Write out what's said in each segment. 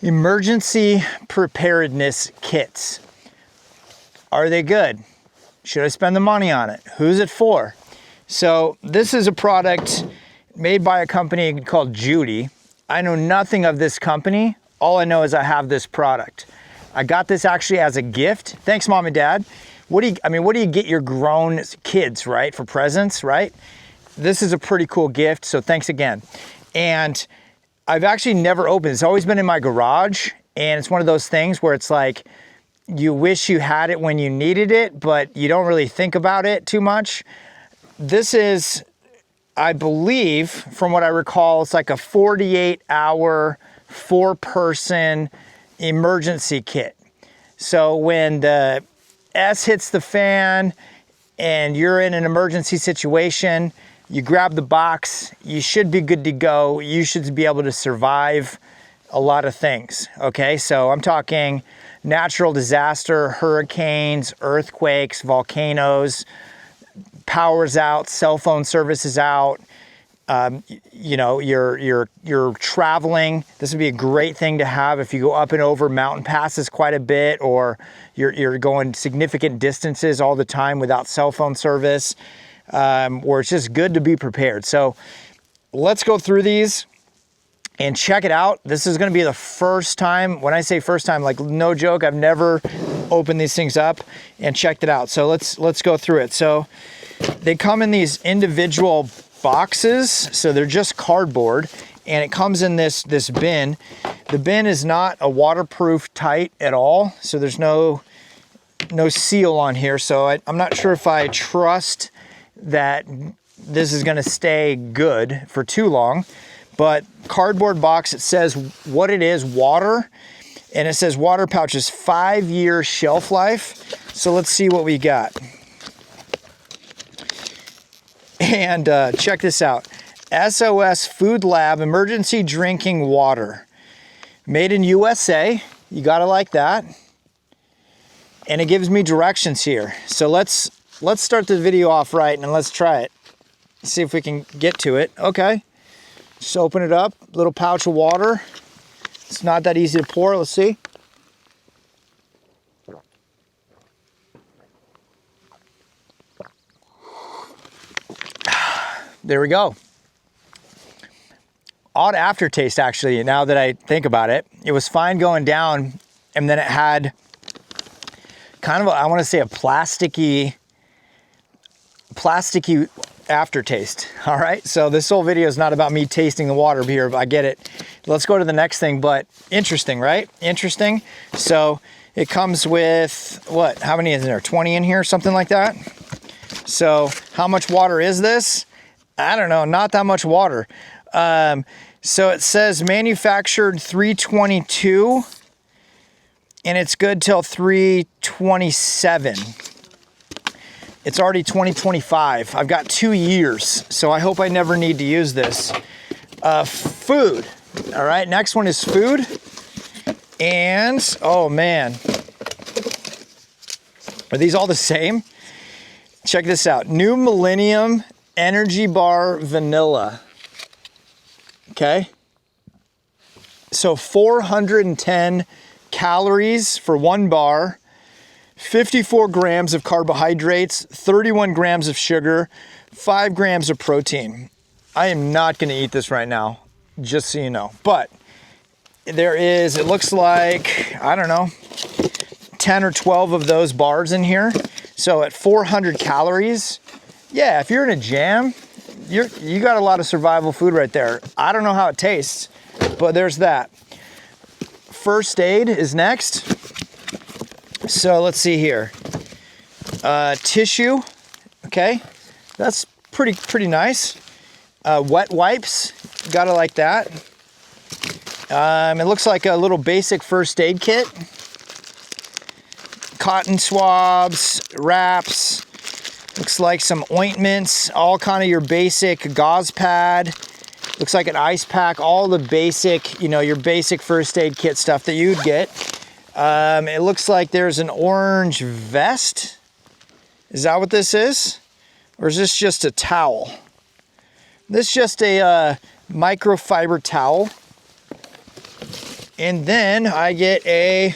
Emergency preparedness kits. Are they good? Should I spend the money on it? Who's it for? So this is a product made by a company called Judy. I know nothing of this company. All I know is I have this product. I got this actually as a gift. Thanks, Mom and Dad. What do you get your grown kids, right? For presents, right? This is a pretty cool gift, so thanks again. And I've actually never opened it. It's always been in my garage, and it's one of those things where it's like, you wish you had it when you needed it, but you don't really think about it too much. This is, I believe, from what I recall, it's like a 48-hour, 4-person emergency kit. So when the S hits the fan and you're in an emergency situation, you grab the box, you should be good to go. You should be able to survive a lot of things, okay? So I'm talking natural disaster, hurricanes, earthquakes, volcanoes, power's out, cell phone service is out, you know, you're traveling. This would be a great thing to have if you go up and over mountain passes quite a bit, or you're going significant distances all the time without cell phone service, or it's just good to be prepared. So let's go through these and check it out. This is gonna be the first time. When I say first time, like no joke, I've never opened these things up and checked it out. So let's go through it. So they come in these individual boxes, so they're just cardboard, and it comes in this bin. The bin is not a waterproof tight at all, so there's no seal on here. So I'm not sure if I trust that this is gonna stay good for too long. But cardboard box, it says what it is, water, and it says water pouches, 5-year shelf life. So let's see what we got. And check this out. SOS Food Lab Emergency Drinking Water. Made in USA. You gotta like that. And it gives me directions here. So let's start the video off right and let's try it. See if we can get to it. Okay. Just open it up, little pouch of water. It's not that easy to pour, let's see. There we go. Odd aftertaste, actually, now that I think about it. It was fine going down, and then it had kind of, I want to say, a plasticky aftertaste. All right, so this whole video is not about me tasting the water here, but I get it. Let's go to the next thing, but interesting, right? Interesting. So it comes with, what, how many is there? 20 in here, something like that. So how much water is this? I don't know, not that much water. So it says manufactured 322, and it's good till 327. It's already 2025. I've got 2 years, so I hope I never need to use this. Food. All right, next one is food. And, oh man. Are these all the same? Check this out. New Millennium Energy Bar Vanilla. Okay. So 410 calories for 1 bar. 54 grams of carbohydrates, 31 grams of sugar, 5 grams of protein. I am not going to eat this right now, just so you know. But there is, it looks like, I don't know, 10 or 12 of those bars in here. So at 400 calories, yeah, if you're in a jam, you got a lot of survival food right there. I don't know how it tastes, but there's that. First aid is next. So let's see here. Tissue, okay, that's pretty nice. Wet wipes, gotta like that. It looks like a little basic first aid kit. Cotton swabs, wraps, looks like some ointments, all kind of your basic gauze pad. Looks like an ice pack, all the basic, you know, your basic first aid kit stuff that you'd get. It looks like there's an orange vest. Is that what this is? Or is this just a towel? This is just a microfiber towel. And then I get a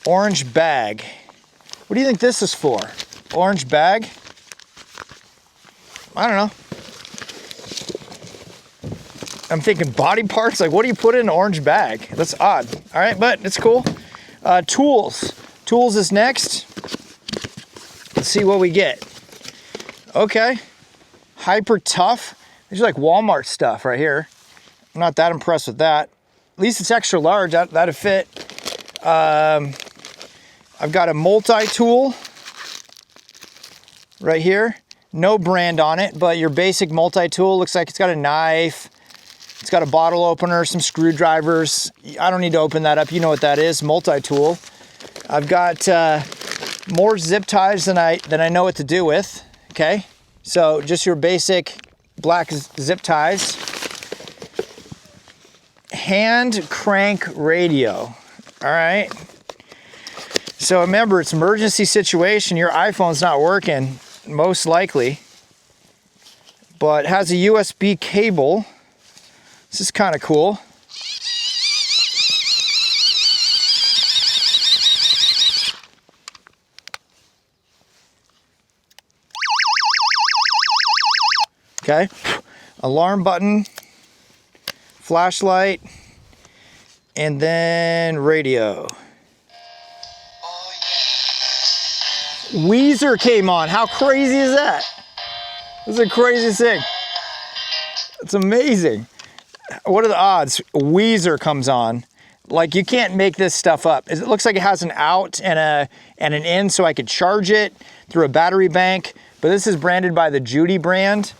orange bag. What do you think this is for? Orange bag? I don't know. I'm thinking body parts. Like, what do you put in an orange bag? That's odd. All right, but it's cool. Tools. Tools is next. Let's see what we get. Okay. Hyper tough. These are like Walmart stuff right here. I'm not that impressed with that. At least it's extra large. That'd fit. I've got a multi-tool right here. No brand on it, but your basic multi-tool. Looks like it's got a knife. It's got a bottle opener, some screwdrivers. I don't need to open that up. You know what that is, multi-tool. I've got more zip ties than I know what to do with, okay? So just your basic black zip ties. Hand crank radio, all right? So remember, it's an emergency situation. Your iPhone's not working, most likely, but it has a USB cable. This is kind of cool. Okay, alarm button, flashlight, and then radio. Weezer came on. How crazy is that? This is the craziest thing. It's amazing. What are the odds? Weezer comes on. Like, you can't make this stuff up. It looks like it has an out and an in, so I could charge it through a battery bank. But this is branded by the Judy brand.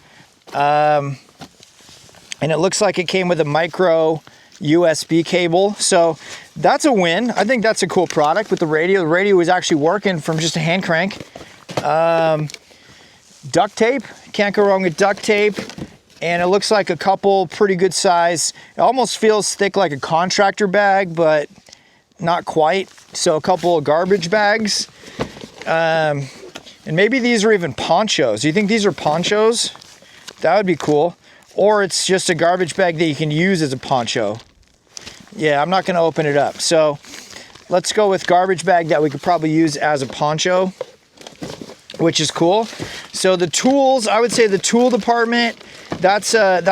And it looks like it came with a micro USB cable. So that's a win. I think that's a cool product with the radio. The radio is actually working from just a hand crank. Duct tape. Can't go wrong with duct tape. And it looks like a couple pretty good size. It almost feels thick like a contractor bag, but not quite. So a couple of garbage bags. And maybe these are even ponchos. Do you think these are ponchos? That would be cool. Or it's just a garbage bag that you can use as a poncho. Yeah, I'm not gonna open it up. So let's go with garbage bag that we could probably use as a poncho, which is cool. So the tools, I would say the tool department, that's in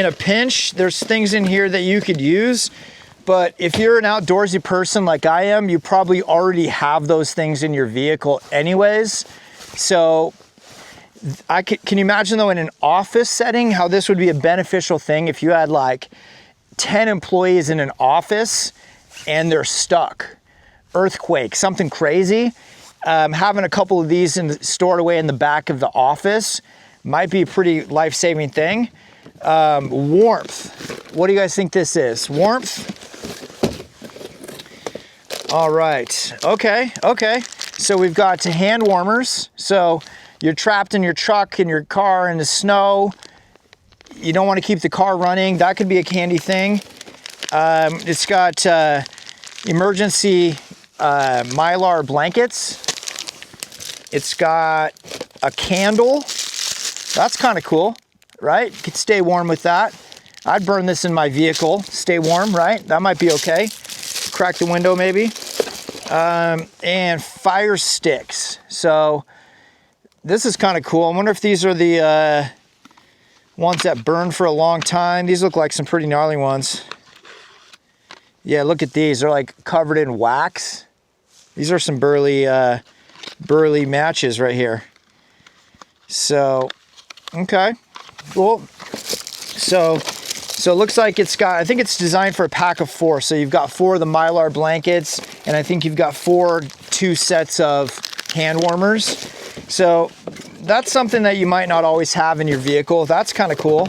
a pinch. There's things in here that you could use, but if you're an outdoorsy person like I am, you probably already have those things in your vehicle anyways. So can you imagine though in an office setting, how this would be a beneficial thing if you had like 10 employees in an office and they're stuck, earthquake, something crazy. Having a couple of these stored away in the back of the office might be a pretty life-saving thing. Warmth. What do you guys think this is? Warmth? All right. Okay. So we've got hand warmers. So you're trapped in your truck, in your car, in the snow. You don't want to keep the car running. That could be a handy thing. It's got emergency Mylar blankets. It's got a candle. That's kind of cool, right? You could stay warm with that. I'd burn this in my vehicle, stay warm, right? That might be okay. Crack the window maybe. And fire sticks. So this is kind of cool. I wonder if these are the ones that burn for a long time. These look like some pretty gnarly ones. Yeah, look at these. They're like covered in wax. These are some burly matches right here. So, okay, cool. So it looks like it's got, I think it's designed for a pack of 4. So you've got 4 of the Mylar blankets, and I think you've got 2 sets of hand warmers. So that's something that you might not always have in your vehicle. That's kind of cool.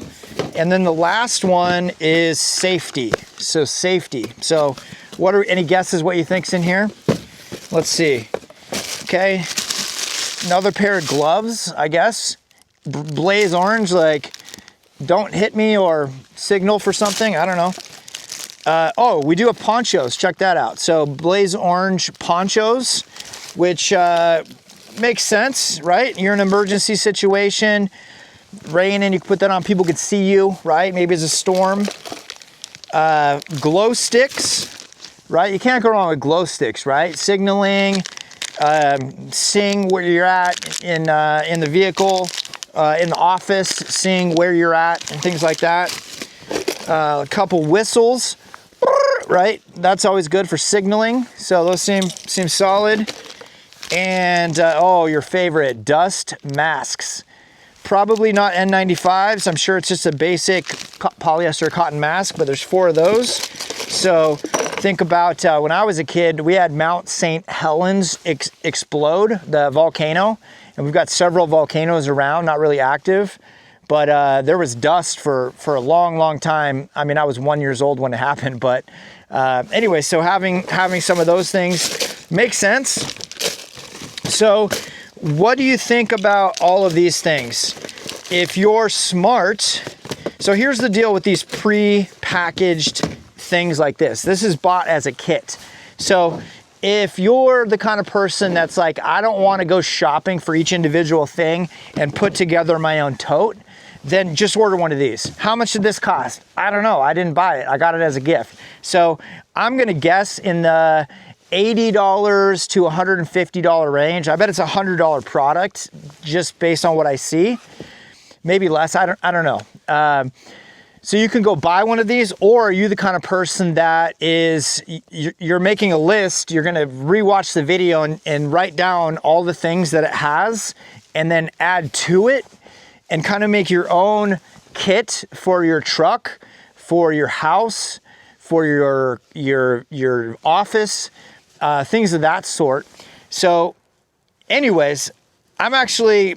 And then the last one is safety. So safety. So what are any guesses what you think's in here? Let's see. Okay. Another pair of gloves, I guess. Blaze orange, like don't hit me or signal for something. I don't know. Oh, we do have ponchos. Check that out. So blaze orange ponchos, which makes sense, right? You're in an emergency situation, rain, and you can put that on. People could see you, right? Maybe it's a storm. glow sticks, right? You can't go wrong with glow sticks, right? Signaling, seeing where you're at in the vehicle, in the office, seeing where you're at and things like that. A couple whistles, right? That's always good for signaling. So those seem solid. And oh, your favorite, dust masks. Probably not N95s. I'm sure it's just a basic polyester cotton mask, but there's 4 of those. So think about when I was a kid, we had Mount St. Helens explode, the volcano. And we've got several volcanoes around, not really active. But there was dust for a long, long time. I mean, I was 1 year old when it happened. But anyway, so having some of those things makes sense. So what do you think about all of these things? If you're smart, so here's the deal with these pre-packaged things like this. This is bought as a kit. So if you're the kind of person that's like, I don't want to go shopping for each individual thing and put together my own tote, then just order one of these. How much did this cost? I don't know. I didn't buy it. I got it as a gift. So I'm going to guess in the $80 to $150 range. I bet it's a $100 product just based on what I see. Maybe less. I don't know. So you can go buy one of these, or are you the kind of person that is, you're making a list, you're gonna rewatch the video and write down all the things that it has and then add to it and kind of make your own kit for your truck, for your house, for your office, things of that sort. So anyways, I'm actually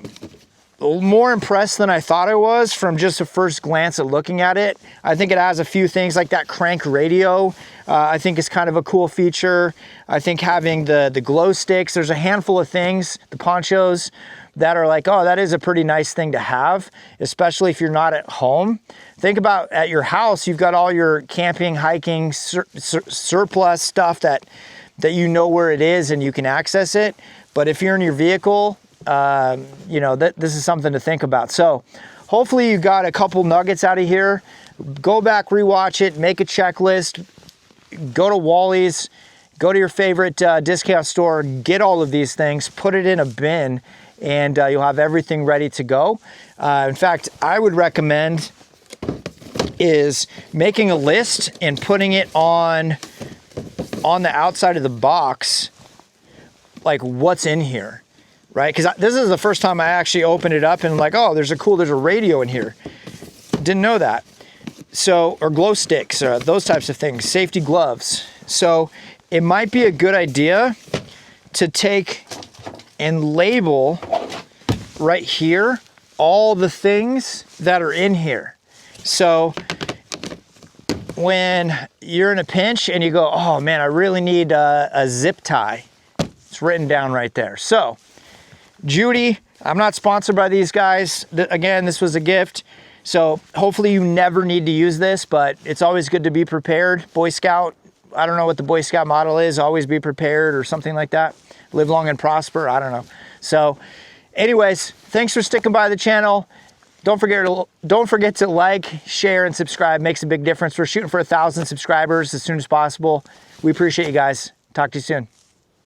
more impressed than I thought I was from just a first glance at looking at it. I think it has a few things like that crank radio. I think is kind of a cool feature. I think having the glow sticks, there's a handful of things, the ponchos, that are like, oh, that is a pretty nice thing to have, especially if you're not at home. Think about at your house, you've got all your camping, hiking, surplus stuff that you know where it is and you can access it. But if you're in your vehicle, you know, this is something to think about. So hopefully you got a couple nuggets out of here. Go back, rewatch it, make a checklist, go to Wally's, go to your favorite discount store, get all of these things, put it in a bin, and you'll have everything ready to go. In fact, I would recommend is making a list and putting it on the outside of the box, like what's in here. Right? Because this is the first time I actually opened it up and like, oh, there's a radio in here. Didn't know that. So, or glow sticks, or those types of things, safety gloves. So it might be a good idea to take and label right here all the things that are in here. So when you're in a pinch and you go, oh man, I really need a zip tie, it's written down right there. So Judy, I'm not sponsored by these guys. Again, this was a gift. So hopefully you never need to use this, but it's always good to be prepared. Boy Scout, I don't know what the Boy Scout model is, always be prepared or something like that. Live long and prosper, I don't know. So anyways, thanks for sticking by the channel. Don't forget to like, share, and subscribe. Makes a big difference. We're shooting for 1,000 subscribers as soon as possible. We appreciate you guys. Talk to you soon.